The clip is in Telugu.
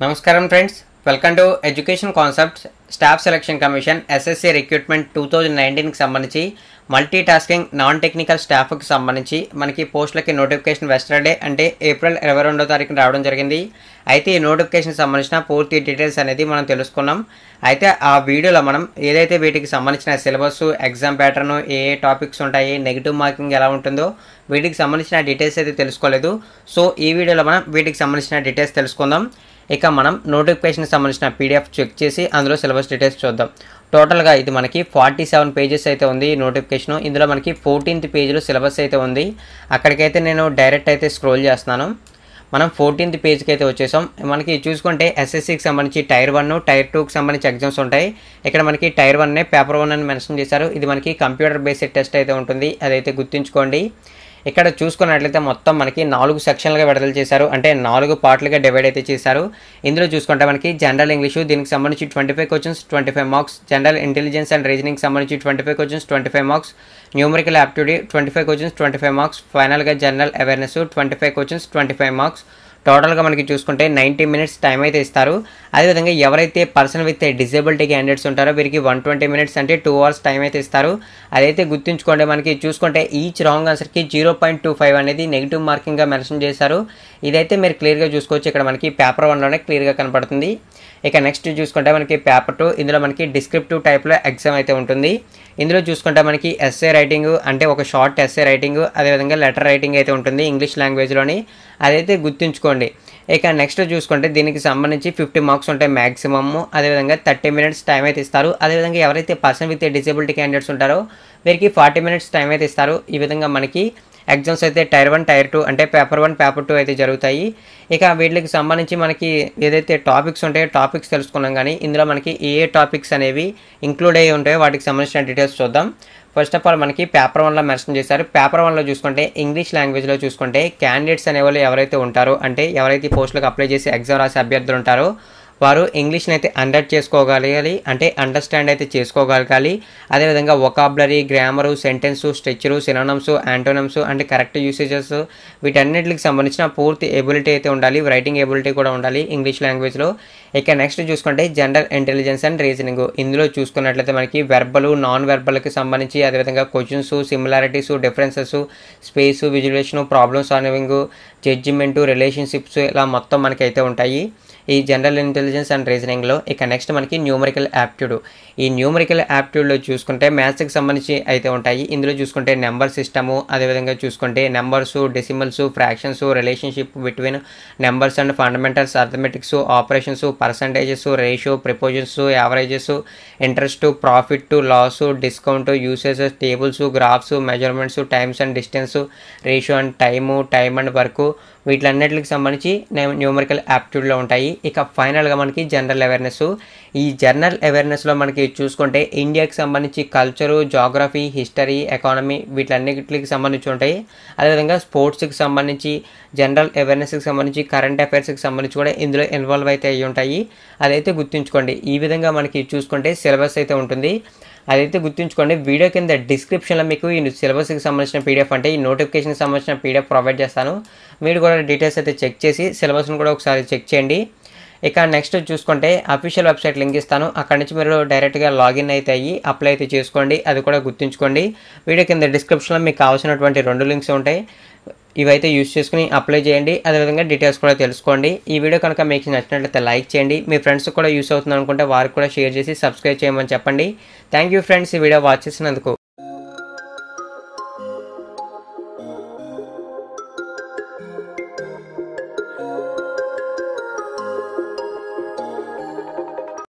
నమస్కారం friends, welcome to education concepts staff selection commission SSC recruitment 2019కి సంబంధించి మల్టీ టాస్కింగ్ నాన్ టెక్నికల్ స్టాఫ్కి సంబంధించి మనకి పోస్టులకి నోటిఫికేషన్ వెస్టర్డే అంటే ఏప్రిల్ 22వ తారీఖున రావడం జరిగింది. అయితే ఈ నోటిఫికేషన్ సంబంధించిన పూర్తి డీటెయిల్స్ అనేది మనం తెలుసుకున్నాం. అయితే ఆ వీడియోలో మనం ఏదైతే వీటికి సంబంధించిన సిలబస్, ఎగ్జామ్ ప్యాటర్న్, ఏ టాపిక్స్ ఉంటాయి, నెగిటివ్ మార్కింగ్ ఎలా ఉంటుందో వీటికి సంబంధించిన డీటెయిల్స్ అయితే తెలుసుకోలేదు. సో ఈ వీడియోలో మనం వీటికి సంబంధించిన డీటెయిల్స్ తెలుసుకుందాం. ఇక మనం నోటిఫికేషన్కి సంబంధించిన పీడిఎఫ్ చెక్ చేసి అందులో సిలబస్ డీటెయిల్స్ చూద్దాం. టోటల్గా ఇది మనకి 47 పేజెస్ అయితే ఉంది ఈ నోటిఫికేషన్. ఇందులో మనకి 14th పేజ్లో సిలబస్ అయితే ఉంది. అక్కడికైతే నేను డైరెక్ట్ అయితే స్క్రోల్ చేస్తున్నాను. మనం 14th పేజ్కి అయితే వచ్చేసాం. మనకి చూసుకుంటే ఎస్ఎస్సికి సంబంధించి టైర్ 1, టైర్ 2కి సంబంధించి ఎగ్జామ్స్ ఉంటాయి. ఇక్కడ మనకి టైర్ 1 పేపర్ 1 అని మెన్షన్ చేశారు. ఇది మనకి కంప్యూటర్ బేస్డ్ టెస్ట్ అయితే ఉంటుంది, అదైతే గుర్తుంచుకోండి. ఇక్కడ చూసుకున్నట్లయితే మొత్తం మనకి 4 సెక్షన్లుగా విడుదల చేశారు, అంటే 4 పార్ట్లుగా డివైడ్ అయితే చేశారు. ఇందులో చూసుకుంటే మనకి జనరల్ ఇంగ్లీషు, దీనికి సంబంధించి 25 questions 25 marks, general intelligence and reasoning సంబంధించి 25 questions 25 marks, numerical aptitude 25 questions 25 marks, ఫైనల్గా జనరల్ అవేర్నెస్ 25 క్వశ్చన్స్ 25 మార్క్స్. టోటల్గా మనకి చూసుకుంటే 90 మినిట్స్ టైం అయితే ఇస్తారు. అదేవిధంగా ఎవరైతే పర్సన్ విత్ డిజేబిలిటీ క్యాండిడేట్స్ ఉంటారో వీరికి 120 మినిట్స్ అంటే 2 అవర్స్ టైం అయితే ఇస్తారు. అదైతే గుర్తుంచుకోండి. మనకి చూసుకుంటే ఈచ్ రాంగ్ ఆన్సర్కి 0.25 అనేది నెగిటివ్ మార్కింగ్గా మెన్షన్ చేశారు. ఇదైతే మీరు క్లియర్గా చూసుకోవచ్చు. ఇక్కడ మనకి పేపర్ 1లోనే క్లియర్గా కనపడుతుంది. ఇక నెక్స్ట్ చూసుకుంటే మనకి పేపర్ 2, ఇందులో మనకి డిస్క్రిప్టివ్ టైప్లో ఎగ్జామ్ అయితే ఉంటుంది. ఇందులో చూసుకుంటే మనకి ఎస్ఏ రైటింగ్ అంటే ఒక షార్ట్ ఎస్ఏ రైటింగ్, అదేవిధంగా లెటర్ రైటింగ్ అయితే ఉంటుంది ఇంగ్లీష్ లాంగ్వేజ్లోని, అదైతే గుర్తుంచుకోండి. ఇక నెక్స్ట్ చూసుకుంటే దీనికి సంబంధించి 50 మార్క్స్ ఉంటాయి మ్యాక్సిమమ్. అదేవిధంగా 30 మినిట్స్ టైం అయితే ఇస్తారు. అదేవిధంగా ఎవరైతే పర్సన్ విత్ డిజేబిలిటీ క్యాండిడేట్స్ ఉంటారో వీరికి 40 మినిట్స్ టైం అయితే ఇస్తారు. ఈ విధంగా మనకి ఎగ్జామ్స్ అయితే టైర్ 1, టైర్ 2 అంటే పేపర్ 1, పేపర్ 2 అయితే జరుగుతాయి. ఇక వీటికి సంబంధించి మనకి ఏదైతే టాపిక్స్ ఉంటాయో టాపిక్స్ తెలుసుకున్నాం, కానీ ఇందులో మనకి ఏ టాపిక్స్ అనేవి ఇంక్లూడ్ అయ్యి ఉంటాయో వాటికి సంబంధించిన డీటెయిల్స్ చూద్దాం. ఫస్ట్ ఆఫ్ ఆల్ మనకి పేపర్ 1లో మెన్షన్ చేశారు. పేపర్ 1లో చూసుకుంటే ఇంగ్లీష్ లాంగ్వేజ్లో చూసుకుంటే క్యాండిడేట్స్ అనేవాళ్ళు ఎవరైతే ఉంటారో, అంటే ఎవరైతే పోస్టులకు అప్లై చేసి ఎగ్జామ్ రాసే అభ్యర్థులు ఉంటారో వారు ఇంగ్లీష్ని అయితే చేసుకోగలగాలి, అంటే అండర్స్టాండ్ అయితే చేసుకోగలగాలి. అదేవిధంగా vocabulary, grammar, sentence, structure, synonyms, యాంటోనమ్స్ అంటే కరెక్ట్ యూసేజెస్ వీటన్నిటికి సంబంధించిన పూర్తి ఎబిలిటీ అయితే ఉండాలి. రైటింగ్ ఎబిలిటీ కూడా ఉండాలి ఇంగ్లీష్ లాంగ్వేజ్లో. ఇక నెక్స్ట్ చూసుకుంటే జనరల్ ఇంటెలిజెన్స్ అండ్ రీజనింగ్. ఇందులో చూసుకున్నట్లయితే మనకి వెర్బల్, నాన్ వెర్బల్కి సంబంధించి, అదేవిధంగా questions, similarities, differences, space, visualisation, problem solving, judgement, relationships ఇలా మొత్తం మనకి అయితే ఉంటాయి ఈ జనరల్ ఇంటెలిజెన్స్ అండ్ రీజనింగ్లో. ఇక నెక్స్ట్ మనకి న్యూమరికల్ యాప్టిట్యూడ్. ఈ న్యూమరికల్ యాప్టిట్యూడ్లో చూసుకుంటే మ్యాథ్స్కి సంబంధించి అయితే ఉంటాయి. ఇందులో చూసుకుంటే నెంబర్ సిస్టము, అదేవిధంగా చూసుకుంటే numbers, decimals, fractions, relationship between numbers and fundamentals, arithmetics, operations, percentages, ratio, prepositions, averages, interest, profit, loss, discount, usages, tables, graphs, measurements, times and distance, ratio and time and work వీటిలన్నిటికి సంబంధించి న్యూమరికల్ యాప్టిట్యూడ్లో ఉంటాయి. ఇక ఫైనల్గా మనకి జనరల్ అవేర్నెస్. ఈ జనరల్ అవేర్నెస్లో మనకి చూసుకుంటే ఇండియాకి సంబంధించి కల్చరు, జాగ్రఫీ, హిస్టరీ, ఎకానమీ వీటిలన్నిటికి సంబంధించి ఉంటాయి. అదేవిధంగా స్పోర్ట్స్కి సంబంధించి, జనరల్ అవేర్నెస్కి సంబంధించి, కరెంట్ అఫైర్స్కి సంబంధించి కూడా ఇందులో ఇన్వాల్వ్ అయితే అయ్యి ఉంటాయి. అదైతే గుర్తుంచుకోండి. ఈ విధంగా మనకి చూసుకుంటే సిలబస్ అయితే ఉంటుంది, అదైతే గుర్తుంచుకోండి. వీడియో కింద డిస్క్రిప్షన్లో మీకు ఈ సిలబస్కి సంబంధించిన పీడిఎఫ్ అంటే ఈ నోటిఫికేషన్కి సంబంధించిన పీడిఎఫ్ ప్రొవైడ్ చేస్తాను. మీరు కూడా డీటెయిల్స్ అయితే చెక్ చేసి సిలబస్ని కూడా ఒకసారి చెక్ చేయండి. ఇక నెక్స్ట్ చూసుకుంటే అఫీషియల్ వెబ్సైట్ లింక్ ఇస్తాను, అక్కడి నుంచి మీరు డైరెక్ట్గా లాగిన్ అయితే అయ్యి అప్లై అయితే చేసుకోండి. అది కూడా గుర్తుంచుకోండి. వీడియో కింద డిస్క్రిప్షన్లో మీకు కావాల్సినటువంటి 2 లింక్స్ ఉంటాయి, ఇవైతే యూస్ చేసుకుని అప్లై చేయండి. అదేవిధంగా డీటెయిల్స్ కూడా తెలుసుకోండి. ఈ వీడియో కనుక మీకు నచ్చినట్లయితే లైక్ చేయండి. మీ ఫ్రెండ్స్ కూడా యూస్ అవుతుంది అనుకుంటే వారికి కూడా షేర్ చేసి సబ్స్క్రైబ్ చేయమని చెప్పండి. థ్యాంక్ యూ ఫ్రెండ్స్, ఈ వీడియో వాచ్ చేసినందుకు.